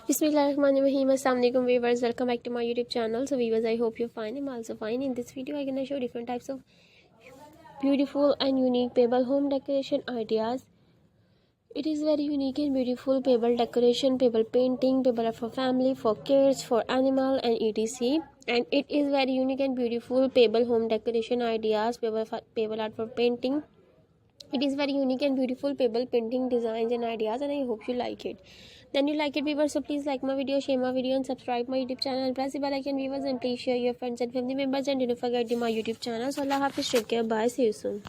Bismillahirrahmanirrahim. Assalamualaikum viewers, welcome back to my YouTube channel. So viewers, I hope you're fine. I'm also fine. In this video I'm gonna show different types of beautiful and unique pebble home decoration ideas. It is very unique and beautiful pebble decoration, pebble painting, pebble art for family, for kids, for animal and etc. And it is very unique and beautiful pebble home decoration ideas, pebble art for painting. It is very unique and beautiful pebble painting designs and ideas, and I hope you like it. Then you like it viewers, so please like my video, share my video and subscribe my YouTube channel and press the bell icon viewers, and please share your friends and family members, and do not forget my YouTube channel. So Allah Hafiz, take care, bye, see you soon.